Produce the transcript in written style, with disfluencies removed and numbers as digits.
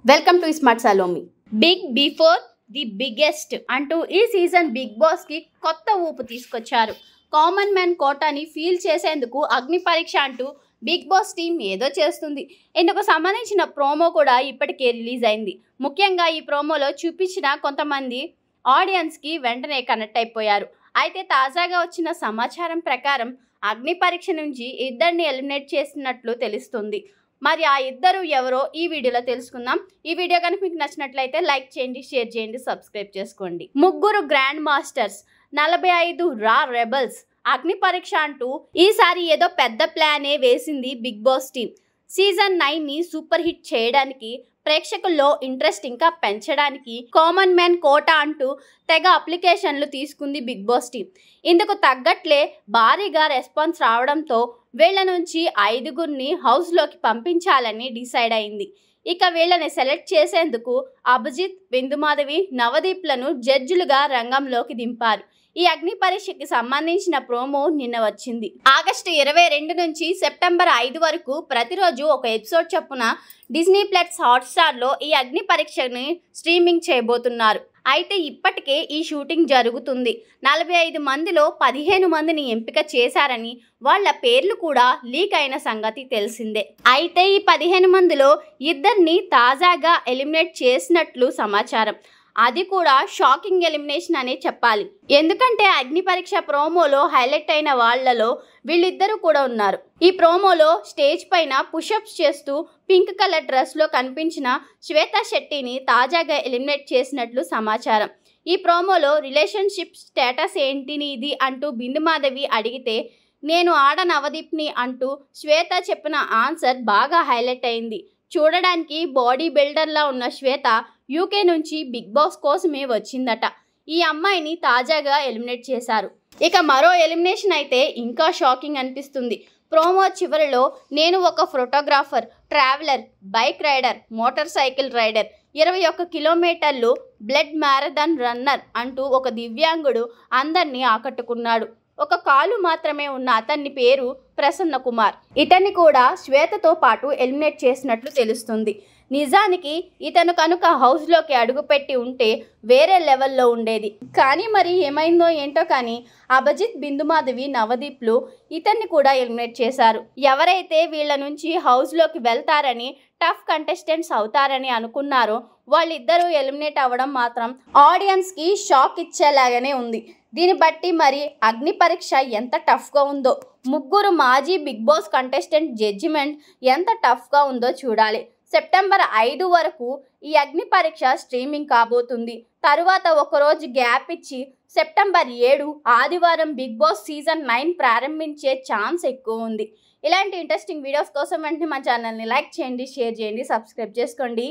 Welcome to smart Salomi. Big before the biggest అంటూ ఈ season big boss కి కొత్త ఊపు తీసుకొచ్చారు. కామన్ మ్యాన్ కోటాని ఫీల్ చేసేందుకు అగ్ని పరీక్ష అంటూ బిగ్ బాస్ టీం ఏదో చేస్తుంది. ఇందుకు సంబంధించిన ప్రోమో కూడా ఇప్పటికే రిలీజ్ అయింది. ముఖ్యంగా ఈ ప్రోమోలో చూపించిన కొంతమంది ఆడియన్స్కి వెంటనే కనెక్ట్ అయిపోయారు. అయితే తాజాగా వచ్చిన సమాచారం ప్రకారం అగ్ని పరీక్ష నుంచి ఇద్దరిని ఎలిమినేట్ చేసినట్లు తెలుస్తుంది. మరి ఆ ఇద్దరు ఎవరో ఈ వీడియోలో తెలుసుకుందాం. ఈ వీడియో కనుక మీకు నచ్చినట్లయితే లైక్ చేయండి, షేర్ చేయండి, సబ్స్క్రైబ్ చేసుకోండి. ముగ్గురు గ్రాండ్ మాస్టర్స్, 45 రా రెబల్స్, అగ్ని పరీక్ష అంటూ ఈసారి ఏదో పెద్ద ప్లానే వేసింది బిగ్ బాస్ టీం. సీజన్ 9ని సూపర్ హిట్ చేయడానికి, ప్రేక్షకుల్లో ఇంట్రెస్ట్ ఇంకా పెంచడానికి కామన్ మ్యాన్ కోటా అంటూ తెగ అప్లికేషన్లు తీసుకుంది బిగ్ బాస్ టీం. ఇందుకు తగ్గట్లే భారీగా రెస్పాన్స్ రావడంతో వీళ్ళ నుంచి 5గురిని హౌస్లోకి పంపించాలని డిసైడ్ అయింది. ఇక వీళ్ళని సెలెక్ట్ చేసేందుకు అభిజిత్, బిందుమాధవి, నవదీప్లను జడ్జిలుగా రంగంలోకి దింపారు. ఈ అగ్ని పరీక్షకి సంబంధించిన ప్రోమో నిన్న వచ్చింది. ఆగస్టు 22 నుంచి సెప్టెంబర్ 5 వరకు ప్రతిరోజు ఒక ఎపిసోడ్ చొప్పున డిజ్నీ ప్లస్ హాట్స్టార్లో ఈ అగ్ని పరీక్షని స్ట్రీమింగ్ చేయబోతున్నారు. అయితే ఇప్పటికే ఈ షూటింగ్ జరుగుతుంది. 45 మందిలో 15 మందిని ఎంపిక చేశారని, వాళ్ళ పేర్లు కూడా లీక్ అయిన సంగతి తెలిసిందే. అయితే ఈ 15 మందిలో ఇద్దరిని తాజాగా ఎలిమినేట్ చేసినట్లు సమాచారం. అది కూడా షాకింగ్ ఎలిమినేషన్ అనే చెప్పాలి. ఎందుకంటే అగ్ని పరీక్ష ప్రోమోలో హైలైట్ అయిన వాళ్లలో వీళ్ళిద్దరూ కూడా ఉన్నారు. ఈ ప్రోమోలో స్టేజ్ పైన పుషప్స్ చేస్తూ పింక్ కలర్ డ్రెస్లో కనిపించిన శ్వేతా శెట్టిని తాజాగా ఎలిమినేట్ చేసినట్లు సమాచారం. ఈ ప్రోమోలో రిలేషన్షిప్ స్టేటస్ ఏంటి నీది అంటూ బిందుమాధవి అడిగితే, నేను ఆడ నవదీప్ని అంటూ శ్వేత చెప్పిన ఆన్సర్ బాగా హైలైట్ అయింది. చూడడానికి బాడీ బిల్డర్లా ఉన్న శ్వేత యూకే నుంచి బిగ్ బాస్ కోసమే వచ్చిందట. ఈ అమ్మాయిని తాజాగా ఎలిమినేట్ చేశారు. ఇక మరో ఎలిమినేషన్ అయితే ఇంకా షాకింగ్ అనిపిస్తుంది. ప్రోమో చివరిలో నేను ఒక photographer, traveller, bike rider, motorcycle rider, 21 కిలోమీటర్లు బ్లడ్ మ్యారథాన్ రన్నర్ అంటూ ఒక దివ్యాంగుడు అందరినీ ఆకట్టుకున్నాడు. ఒక కాలు మాత్రమే ఉన్న అతన్ని పేరు ప్రసన్న కుమార్. ఇతన్ని కూడా శ్వేతతో పాటు ఎలిమినేట్ చేసినట్లు తెలుస్తుంది. నిజానికి ఇతను కనుక హౌస్లోకి అడుగుపెట్టి ఉంటే వేరే లెవెల్లో ఉండేది. కానీ మరి ఏమైందో ఏంటో కానీ అభిజిత్, బిందుమాధవి, నవదీప్లు ఇతన్ని కూడా ఎలిమినేట్ చేశారు. ఎవరైతే వీళ్ళ నుంచి హౌస్లోకి వెళ్తారని, టఫ్ కంటెస్టెంట్స్ అవుతారని అనుకున్నారో వాళ్ళిద్దరూ ఎలిమినేట్ అవ్వడం మాత్రం ఆడియన్స్కి షాక్ ఇచ్చేలాగానే ఉంది. దీన్ని బట్టి మరి అగ్ని పరీక్ష ఎంత టఫ్గా ఉందో, ముగ్గురు మాజీ బిగ్ బాస్ కంటెస్టెంట్ జడ్జిమెంట్ ఎంత టఫ్గా ఉందో చూడాలి. సెప్టెంబర్ 5 వరకు ఈ అగ్ని పరీక్ష స్ట్రీమింగ్ కాబోతుంది. తరువాత ఒకరోజు గ్యాప్ ఇచ్చి సెప్టెంబర్ 7 ఆదివారం బిగ్ బాస్ సీజన్ 9 ప్రారంభించే ఛాన్స్ ఎక్కువ ఉంది. ఇలాంటి ఇంట్రెస్టింగ్ వీడియోస్ కోసం వెంటనే మా ఛానల్ని లైక్ చేయండి, షేర్ చేయండి, సబ్స్క్రైబ్ చేసుకోండి.